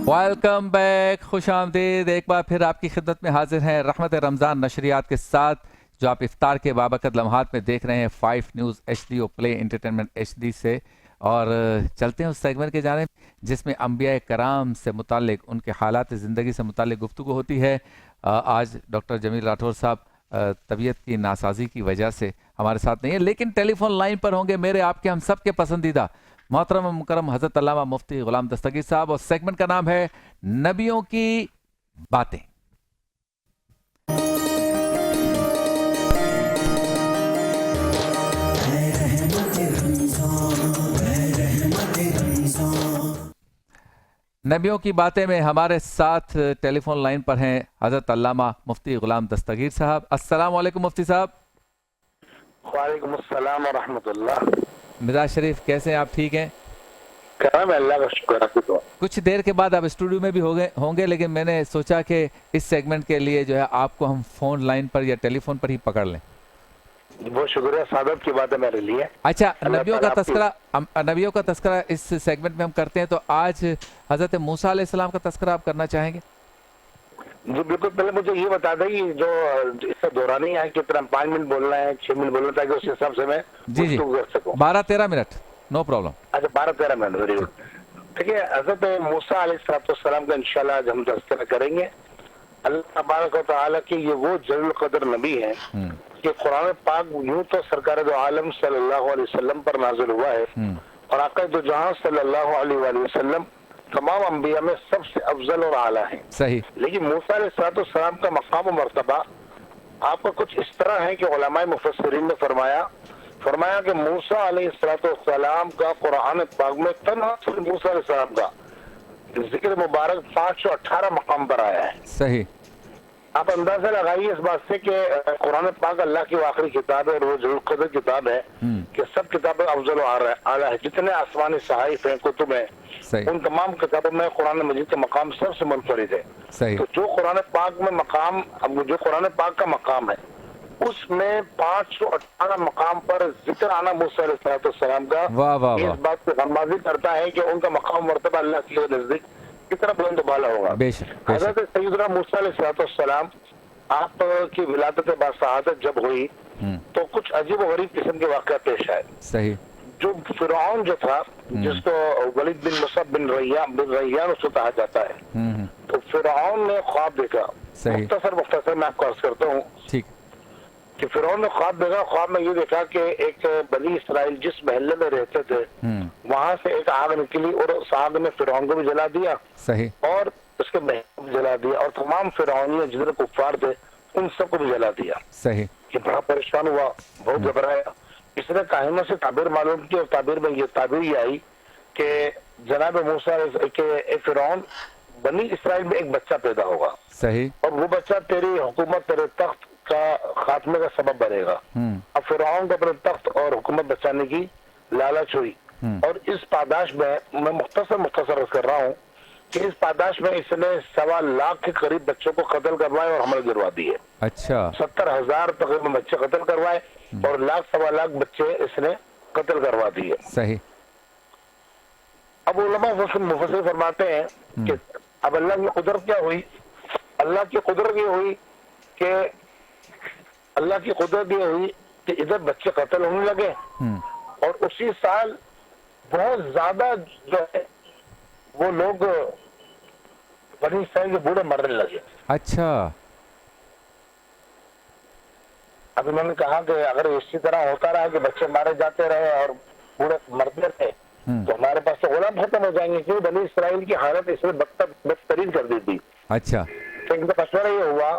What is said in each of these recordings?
Welcome back, खुश आमदीद। एक बार फिर आपकी खिदमत में हाजिर हैं रहमत रमज़ान नशरियात के साथ, जो आप इफ्तार के बाबरकत लम्हात में देख रहे हैं 5 न्यूज़ HD और प्ले एंटरटेनमेंट HD से। और चलते हैं उस सेगमेंट के जाने जिसमें अंबिया कराम से मुतालिक, उनके हालात ज़िंदगी से मुतालिक गुफ्तगू होती है। आज डॉक्टर जमील राठौर साहब तबीयत की नासाजी की वजह से हमारे साथ नहीं है, लेकिन टेलीफोन लाइन पर होंगे मेरे, आपके, हम सब के पसंदीदा मोहतरम मुकरम हज़रत अल्लामा मुफ्ती गुलाम दस्तगीर साहब। और सेगमेंट का नाम है नबियों की बातें। नबियों की बातें में हमारे साथ टेलीफोन लाइन पर हैं हज़रत अल्लामा मुफ्ती गुलाम दस्तगीर साहब। अस्सलाम वालेकुम मुफ्ती साहब। वालेकुम अस्सलाम व रहमतुल्लाह। मिजाज शरीफ कैसे हैं आप? ठीक हैं? करम है, अल्लाह का शुक्र है। कुछ देर के बाद आप स्टूडियो में भी होंगे, लेकिन मैंने सोचा कि इस सेगमेंट के लिए जो है आपको हम फोन लाइन पर या टेलीफोन पर ही पकड़ लें। बहुत शुक्रिया, सादत की बात है मेरे लिए। अच्छा, नबियों का तस्करा इस सेगमेंट में हम करते हैं, तो आज हजरत मूसा अलैहिस्सलाम का तस्करा आप करना चाहेंगे? जी बिल्कुल। पहले मुझे ये बता दें कि जो इसका दौरानी है, कितना 5 मिनट बोलना है, 6 मिनट बोलना, ताकि उस हिसाब से मैं जी कर सकूं। 12-13 मिनट, नो प्रॉब्लम। अच्छा, 12-13 मिनट, वेरी गुड। ठीक है, हजरत मूसा अलैहिस्सलाम का इंशाल्लाह आज हम तस्करा करेंगे। अल्लाह तबारक व तआला की ये वो जलील कदर नबी है कि कुरान पाक यूं तो सरकार दो आलम सल्लल्लाहु अलैहि वसल्लम पर नाजिल हुआ है, और आका दो जहां सल्लल्लाहु अलैहि वसल्लम तमाम अंबिया में सबसे अफजल और आला है। सही। लेकिन मूसा अलैहिस्सलाम का मकाम मर्तबा आपका कुछ इस तरह है कि उलमाए मुफस्सिरीन ने फरमाया कि मूसा अलैहिस्सलाम का कुरान पाक में तन्हा मूसा अलैहिस्सलाम का जिक्र मुबारक 518 मकाम पर आया है। सही। आप अंदाजा लगाइए इस बात से कि कुरान पाक अल्लाह की आखिरी किताब है और वो जरूर कदर किताब है कि सब किताबें अफजल आला है। जितने आसमानी सहाइफ हैं, कुतुब हैं, उन तमाम किताबों में कुरान मजीद का मकाम सबसे मुनफरिद है। सही। तो जो कुरान पाक में मकाम, जो कुरान पाक का मकाम है, उसमें 518 मकाम पर जिक्र आना मूसा अलैहिस्सलाम का इस बात को गमाजी करता है कि उनका मकाम मर्तबा अल्लाह के नजदीक कितना बुलंद बाला होगा। हज़रत सैयदना मूसा अलैहिस्सलाम आप की विलादत बासआदत जब हुई तो कुछ अजीब और गरीब किस्म के वाक़या पेश आए। सही। जो फिरौन जो था, जिसको वलीद बिन मुसअब बिन रैयान उसको कहा जाता है, तो फिरौन ने ख्वाब देखा। मुख्तसर मैं आपको अर्ज करता हूँ। ठीक। कि फिरौन ने ख्वाब देखा। ख्वाब में ये देखा कि एक बनी इसराइल जिस महल्ले में रहते थे वहां से एक आग निकली और उस आग ने फिरौन को भी जला दिया। सही। और उसके महल को भी जला दिया और तमाम फिरौनियों जितने कुफ्फार थे उन सबको भी जला दिया। सही। कि बड़ा परेशान हुआ, बहुत घबराया। इसने काहिनों से ताबीर मालूम की और ताबीर में ये ताबीर ये आई कि जनाब मूसा के फिरौन बनी इसराइल में एक बच्चा पैदा होगा। सही। और वो बच्चा तेरी हुकूमत, तेरे तख्त का खात्मे का सबब बनेगा। अब फिरौन को अपने तख्त और हुकूमत बचाने की लालच हुई और इस पादाश में मैं मुख्तसर कर रहा हूँ कि इस पादाश में इसने 1.25 लाख के करीब बच्चों को कत्ल करवाए और हमल गिरवा दिए। अच्छा। 70,000 तकरीबन बच्चे कत्ल करवाए और 1.25 लाख बच्चे इसने कत्ल करवा दिए। सही। अब उलमा मुफस्सिर फरमाते हैं कि अब अल्लाह की कुदरत क्या हुई? अल्लाह की कुदरत ये हुई कि इधर बच्चे कत्ल होने लगे और उसी साल बहुत ज्यादा जो है वो लोग बनी इसराइल के बूढ़े मरने लगे। अच्छा। अब उन्होंने कहा कि अगर इसी तरह होता रहा कि बच्चे मारे जाते रहे और बूढ़े मरते रहे तो हमारे पास तो गुलाम खत्म हो जाएंगे, क्योंकि बनी इसराइल की हालत इसने बदतरीन कर दी थी। अच्छा। तो इनका मशवरा ये हुआ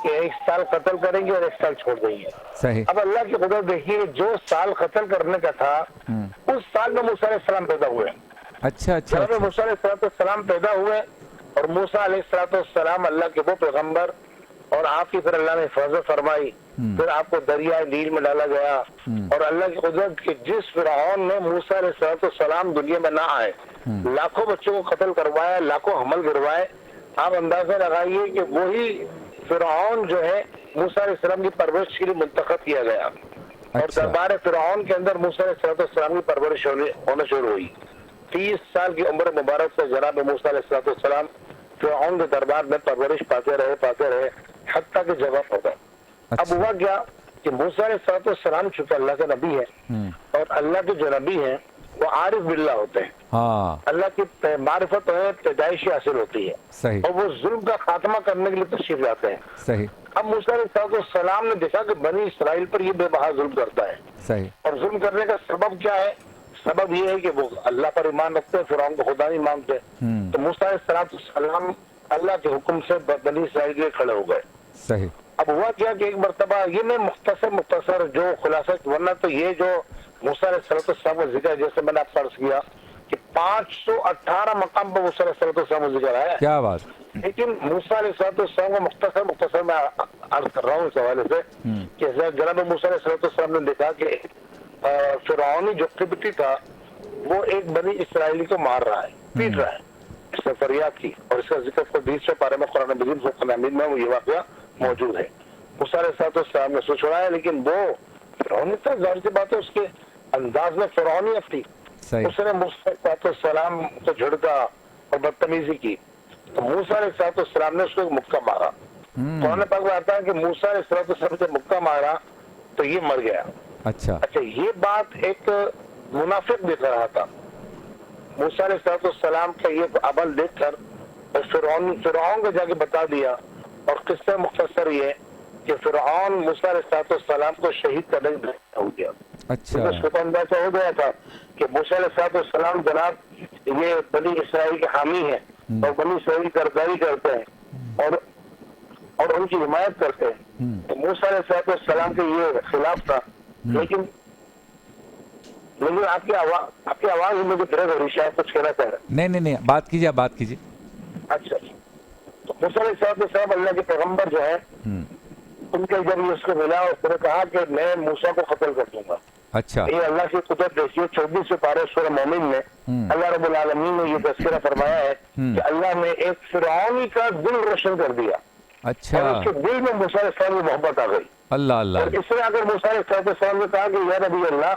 कि 1 साल कत्ल करेंगे और 1 साल छोड़ देंगे। सही। अब अल्लाह की कुदरत देखिए, जो साल कत्ल करने का था उस साल में मूसा अलैहिस्सलाम पैदा हुए। अच्छा। जब मूसा अलैहिस्सलाम पैदा हुए और मूसा अलैहिस्सलाम अल्लाह के वो पैगम्बर और आपकी फिर अल्लाह ने हिफाजत फरमाई, फिर आपको दरिया नील में डाला गया और अल्लाह की कुदरत के जिस फिरौन ने मूसा अलैहिस्सलाम दुनिया में ना आए, लाखों बच्चों को कत्ल करवाया, लाखों हमल गिरवाए। आप अंदाजा लगाइए कि वही फिरौन जो है मूसा अलैहिस्सलाम की परवरिश के लिए मुंतखब किया गया। अच्छा। और दरबार फिरौन के अंदर मूसा अलैहिस्सलाम की परवरिश होना शुरू हुई। 30 साल की उम्र मुबारक से जनाब मूसा अलैहिस्सलाम फिरौन के दरबार में परवरिश पाते रहे हत्ता के जवाब हो गए। अब हुआ क्या कि मूसा अलैहिस्सलाम चूंकि अल्लाह के नबी है और अल्लाह के जो नबी हैं वो आरिफ बिल्लाह होते हैं, अल्लाह की मारिफत पैदाइश हासिल होती है, सही। और वो जुल्म का खात्मा करने के लिए तशरीफ लाते हैं। सही। अब मूसा अलैहिस्सलाम ने देखा कि बनी इसराइल पर ये बेबहा जुल्म करता है। सही। और जुल्म करने का सबब क्या है? सबब ये है कि वो अल्लाह पर ईमान रखते हैं, फिरौन को खुदा नहीं मानते। तो मूसा अलैहिस्सलाम अल्लाह के हुक्म से बनी इसराइल के खड़े हो गए। सही। अब हुआ क्या कि एक मरतबा ये मैं मुख्तसर जो खुलासा, वरना तो ये जो मूसा अलैहिस्सलाम का जिक्र जैसे मैंने आपको अर्ज किया कि 518 मकाम पर मूसा अलैहिस्सलाम का जिक्र आया है। क्या बात। लेकिन मूसा अलैहिस्सलाम का मुख्तसर मैं अर्ज कर रहा हूँ इस हवाले से कि जनाब मूसा अलैहिस्सलाम ने देखा कि फिरौनी जो किब्ती था वो एक बनी इसराइली को मार रहा है, पीट रहा है। इसने फरियाद की और इसका जिक्र को 20वें पारे में कुरान मजीद फुरक़ान हमीद में ये वाक़या मौजूद है। मूसा अलैहिस्सलाम ने सोच रहा है, लेकिन वो फिरौनी था, जाहिर सी बात है उसके अंदाज में फिरौनियत थी। उसने मूसा अलैहिस्सलाम को झिड़का और बदतमीजी की, तो मूसा अलैहिस्सलाम ने उसको एक मुक्का मारा। कुरान पाक में आता है कि मूसा अलैहिस्सलाम से मुक्का मारा तो ये मर गया। अच्छा, ये बात एक मुनाफिक देख रहा था। मूसा अलैहिस्सलाम का ये अमल देखकर फिरौन को जाके बता दिया, और किस्सा मुख्तसर ये कि फिरौन मूसा अलैहिस्सलाम को शहीद करने हो गया। अच्छा, उसको अंदाजा हो गया था कि मूसा अलैहिस्सलाम जनाब ये बनी इसराइल के हामी है और बनी इसराइल की तरफदारी करते हैं और उनकी हिमायत करते हैं। तो मूसा अलैहिस्सलाम के ये खिलाफ था। लेकिन आपकी आवाज में मुझे फिर हो रही, शायद कुछ कहना चाह रहे। नहीं, बात कीजिए। अच्छा, तो मूसा अलैहिस्सलाम अल्लाह के पैगंबर जो है उनके जब उसको मिला, उसने कहा कि मैं मूसा को कत्ल कर दूंगा। अच्छा, ये अल्लाह की कुदरत देखिए। 24वें पारे सूरह मोमिन में अल्लाह रब्बुल आलमीन ने ये तज़किरा फरमाया है कि अल्लाह ने एक फिरौनी का दिल रोशन कर दिया। अच्छा, और उसके दिल में मूसा अलैहिस्सलाम की मोहब्बत आ गई। अल्लाह अल्लाह। और इसलिए अगर मूसा अलैहिस्सलाम ने कहा कि या नबी अल्लाह,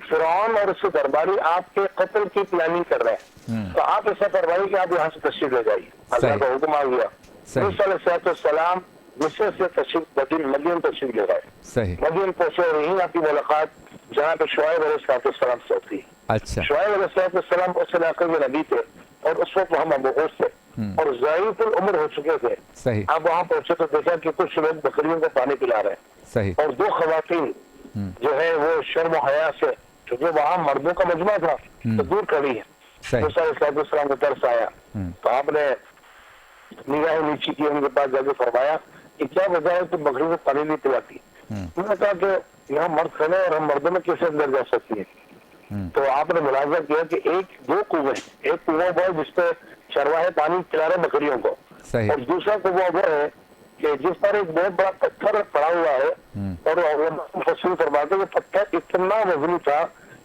फिरौन और उसके दरबारी आपके कत्ल की प्लानिंग कर रहे हैं, तो आप ऐसा फरमाइए कि आप यहाँ से तशरीफ ले जाइए। अल्लाह का हुक्म आ गया। मूसा अलैहिस्सलाम मिस्र से मदीन तशरीफ ले गए। मदीन पहुंचे और यहीं आपकी मुलाकात जहाँ पे शुआइब अलैहिस्सलाम से होती है। अच्छा, शुआइब अलैहिस्सलाम उस इलाके में नबी थे और उस वक्त वहाँ मबऊस थे और ज़ईफ़ुल उम्र हो चुके थे। सही। आप वहाँ पहुंचे तो देखा कि कुछ लोग बकरियों को पानी पिला रहे हैं। सही। और 2 खवातीन जो है वो शर्म और हया से, क्योंकि वहाँ मर्दों का मजमा था, तो दूर खड़ी है। मूसा अलैहिस्सलाम को तरस आया तो आपने निगाहें नीची की, उनके पास जाके फरमाया कि क्या वजह है तुम बकरी को पानी नहीं पिलाती? उन्होंने कहा कि यहाँ मर्द खड़े और हम मर्दों में कैसे अंदर जा सकती है? तो आपने मुलाजा किया कि 2 कुएं, एक कुआं वो है जिसपे चरवाहे पानी पिला रहे बकरियों को, और दूसरा कुआं वो है कि जिस पर एक बहुत बड़ा पत्थर पड़ा हुआ है, और मुफस्सिर फरमाते हैं कि पत्थर इतना वजनी था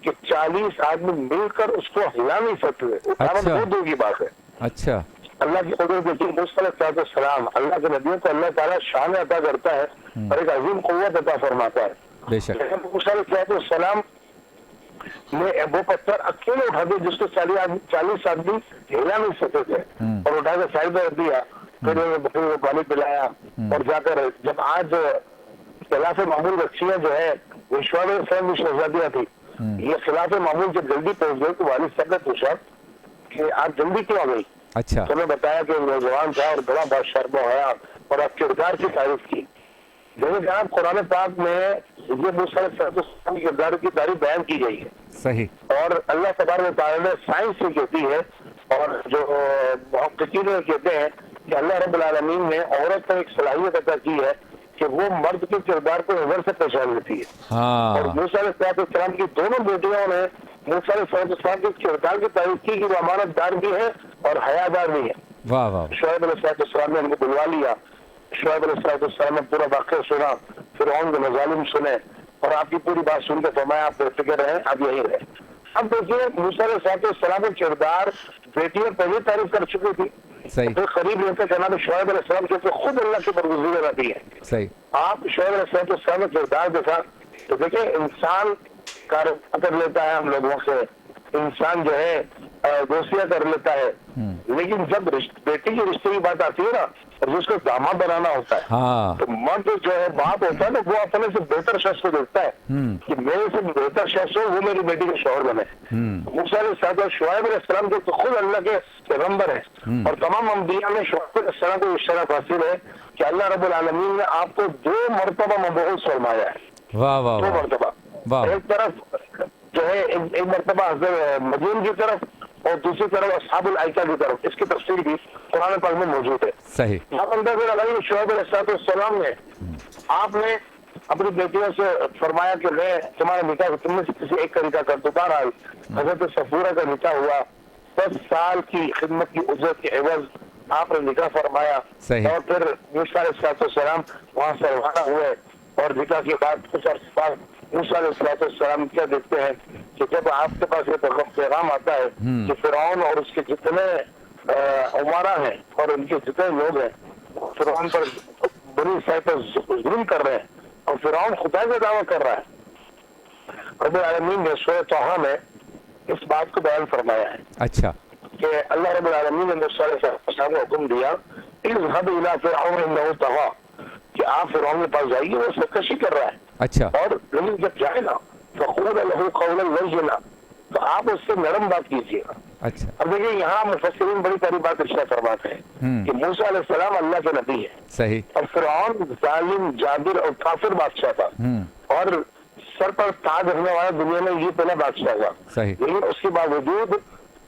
कि 40 आदमी मिलकर उसको हिला नहीं सकते। अच्छा। बहुत दूर की बात है। अच्छा, अल्लाह की कुदरत देखिए। मूसा अलैहिस्सलाम अल्लाह के नबियों को अल्लाह ताला शान अता करता है और एक अजीम कुव्वत अता फरमाता है। बेशक। मूसा अलैहिस्सलाम ने वो पत्थर अकेले उठा दिया जिसको 40 आदमी हिला नहीं सकते थे, और उठा के साइड में रख दिया। फिर बकरी को पानी पिलाया और जाकर जब आज खिलाफ मामूल बच्चियां जो है विश्वास की शहजादियां थी, ये खिलाफ मामूल जब जल्दी पहुंच गई तो वालिद साहब ने पूछा कि आप जल्दी क्यों आ गई? अच्छा, तो मैं बताया कि नौजवान था और बड़ा बादशाह आया और आप किरदार की तारीफ की। जैसे जहाँ कुरान पाक में मूसा अलैहिस्सलाम के किरदार की तारीफ बयान की गई है। सही। और अल्लाह तबारक व तआला ने साइंस से कहती है और जो मुहक्किकीन कहते हैं कि अल्लाह रब्बुल आलमीन ने औरत को एक सलाहियत अता की है कि वो मर्द के किरदार को नजर से पहचान लेती है। हाँ। और मूसा अलैहिस्सलाम की दोनों बेटियों ने मूसा अलैहिस्सलाम के किरदार की तारीफ की कि वो अमानतदार भी है और हयादार भी है। वाह वाह। शुआइब अलैहिस्सलाम ने उनको बुलवा लिया। शुआइब अलैहिस्सलाम ने पूरा वाक़या सुना, फिरौन के मज़ालिम सुने और आपकी पूरी बात सुन के फरमाया आप बेफिक्र रहें, आप यहीं रहे। अब देखिए मूसा अलैहिस्सलाम का किरदार बेटियां पहले तारीफ कर चुकी थी। सही। तो करीब लेकर जनाब शुआइब अलैहिस्सलाम के खुद अल्लाह की बरगुज़ीर रहती है। सही। आप शुआइब अलैहिस्सलाम का किरदार देखा तो देखिए इंसान कार्य कर लेता है हम लोगों से, इंसान जो है दोस्तियां कर लेता है, लेकिन जब बेटी के रिश्ते की बात आती है ना, और जिसको दामाद बनाना होता है, हाँ। तो मर्द जो है बाप होता है ना, वो अपने से बेहतर शख्स को देखता है कि मेरे से बेहतर शख्स हो वो मेरी बेटी के शौहर बने। मूसा अलैहिस्सलाम शुआइब अलैहिस्सलाम जो तो खुद अल्लाह के पैगंबर है, और तमाम अंबिया में शुआइब अलैहिस्सलाम को इस शरफ हासिल है कि अल्लाह रब्बुल आलमीन ने आपको 2 मरतबा मबऊस फरमाया है। वाह वाह 2 मरतबा, एक तरफ जो है एक मरतबा हज़रत मदीन की तरफ और दूसरी तरफ असहाबुल आइका की तरफ। इसकी तफसीर भी कुरान पाक में मौजूद है। सही। शुआइब अलैहिस्सलाम ने आपने अपनी बेटियों से फरमाया कि मैं तुम्हारा निकाह तुमने से किसी एक का निकाह कर दो। बहरहाल हजरत सफूरा का निकाह हुआ, 10 साल की खिदमत की उजरत के एवज आपने निकाह फरमाया, और फिर मूसा अलैहिस्सलाम वहां से रवाना हुए, और निकाह के बाद कुछ अर्से बाद मूसा अलैहिस्सलाम क्या देखते हैं कि जब आपके पास ये पैगाम आता है कि फिरौन और उसके जितने उमरा हैं और उनके जितने लोग हैं फिरौन पर बड़ी साइड पर जुल्म कर रहे हैं, और फिरौन खुदा का दावा कर रहा है। रब्बुल आलमीन ने सूरह तौहा में इस बात को बयान फरमाया है। अच्छा। कि अल्लाह रब्बुल आलमीन ने मूसा अलैहिस्सलाम को हुक्म दिया इज़हब इला फिरऔन इन्नहु तग़ा, कि आप फिरौन के पास जाइए, वो सरकशी कर रहा है। अच्छा। और लेकिन जब जाए ना फ़क़ूल लहू क़ौलन लय्यना, तो आप उससे नरम बात कीजिएगा। अच्छा। अब देखिए यहाँ मुफस्सिरीन बड़ी सारी बात इरशाद फरमाते हैं कि मूसा अलैहिस्सलाम अल्लाह के नबी है। सही। और फिरौन जालिम, जाबिर और काफिर बादशाह था, और सर पर ताज रखने वाला दुनिया में ये पहला बादशाह हुआ। सही। लेकिन उसके बावजूद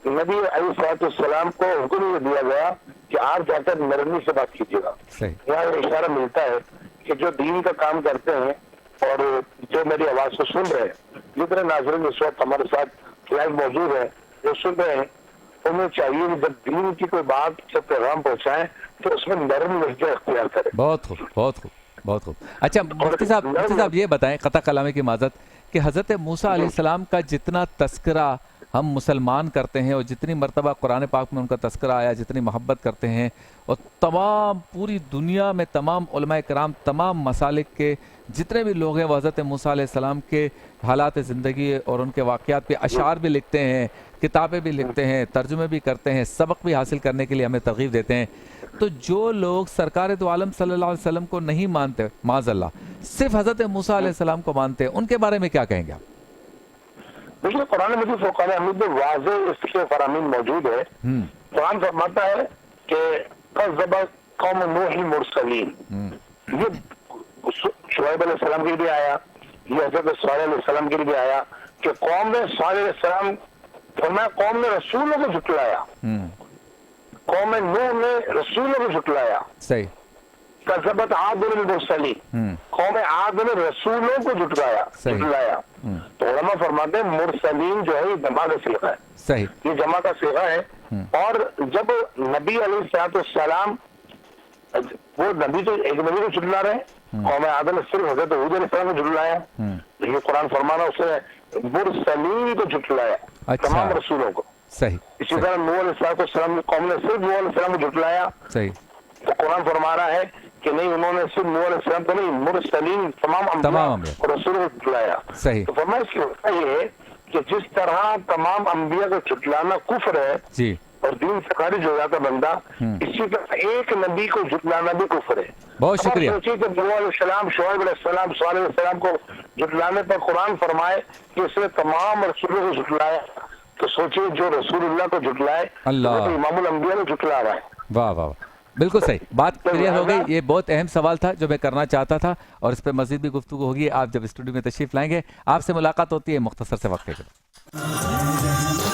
नबी अलैहिस्सलाम को हुक्म दिया गया कि आप जाकर नरमी से बात कीजिएगा। यहाँ इशारा मिलता है कि जो दीन का काम करते हैं और जो मेरी आवाज को सुन रहे हैं, जितने नाज़रीन इस वक्त हमारे साथ लाइव मौजूद है जो सुन रहे हैं, उन्हें चाहिए कि जब दीन की कोई बात जब पैगाम पहुंचाएं तो उसमें नरम लहजा इख्तियार करें। बहुत खूब, बहुत खूब, बहुत खूब। अच्छा मुफ्ती साहब ये बताएं कता कलामे की माजत कि हज़रत मूसा अलैहिस्सलाम का जितना तस्करा हम मुसलमान करते हैं और जितनी मर्तबा कुरान पाक में उनका तस्करा आया, जितनी मोहब्बत करते हैं, और तमाम पूरी दुनिया में तमाम उलमाए कराम, तमाम मसालिक के जितने भी लोग हैं वो हज़रत मूसा अलैहिस्सलाम के हालात ज़िंदगी और उनके वाक़यात पे अशार भी लिखते हैं, किताबें भी लिखते हैं, तर्जुमे भी करते हैं, सबक भी हासिल करने के लिए हमें तरगीब देते हैं। तो जो लोग सरकार दो आलम सल्लल्लाहु अलैहि वसल्लम को नहीं मानते, माज़अल्लाह सिर्फ हज़रत मूसा अलैहिस्सलाम को मानते हैं, उनके बारे में क्या कहेंगे आप? देखिए कुरान मजीद फुरक़ान हमीद में वाज़ेह इसके फरामीन मौजूद है। कुरान फरमाता है कि कज़्ज़बत कौम नूह मुरसलीन, ये शुआइब अलैहिस्सलाम के लिए आया, ये हज़रत सालेह अलैहिस्सलाम के लिए आया कि कौम ने सालेह अलैहिस्सलाम फरमाया कौम ने रसूलों को झुटलाया, कौम नूह ने रसूलों को झुटलाया। सही। कज़्ज़बत आद मुरसलीन, कौम आद ने रसूलों को झुटलाया। तो उलमा फरमाते हैं मुरसलीन जो है ये जमा का सीगा है। सही। ये जमा का सीगा है। और जब नबी अलैहिस्सलाम वो नबी तो एक नबी को झुटला रहे, कौम आद ने सिर्फ हज़रत हूद अलैहिस्सलाम को झुटलाया, ये कुरान फरमाना उसने मुरसलीन को झुटलाया। अच्छा। तमाम रसूलों को। सही। इसी तरह नूह अलैहिस्सलाम की कौम ने सिर्फ नूह अलैहिस्सलाम को झुटलाया। सही। तो कुरान फरमा रहा है कि नहीं उन्होंने सिर्फ नूह अलैहिस्सलाम को नहीं मुरसलीन तमाम अंबिया और रसूलों को झुटलाया। सही। तो फरमाया इसकी वजह ये है कि जिस तरह तमाम अंबिया को झुटलाना कुफ्र है जी, और दीन से खारिज हो जाता बंदा, इसी तरह एक नबी को झुटलाना भी कुफ्र है। बहुत शुक्रिया। सोचिए कि नूह अलैहिस्सलाम, शुआइब अलैहिस्सलाम, सालेह अलैहिस्सलाम को झुटलाने पर कुरान फरमाए कि उसने तमाम रसूलों को झुटलाया, तो सोचिए जो रसूलुल्लाह को झुटलाए तो इमामुल अंबिया को झुटला रहा है। वाह वाह, बिल्कुल सही बात, क्लियर हो गई। ये बहुत अहम सवाल था जो मैं करना चाहता था, और इस पर मजीद भी गुफ्तगू होगी आप जब स्टूडियो में तशरीफ लाएंगे। आपसे मुलाकात होती है मुख्तसर से वक्त के बाद।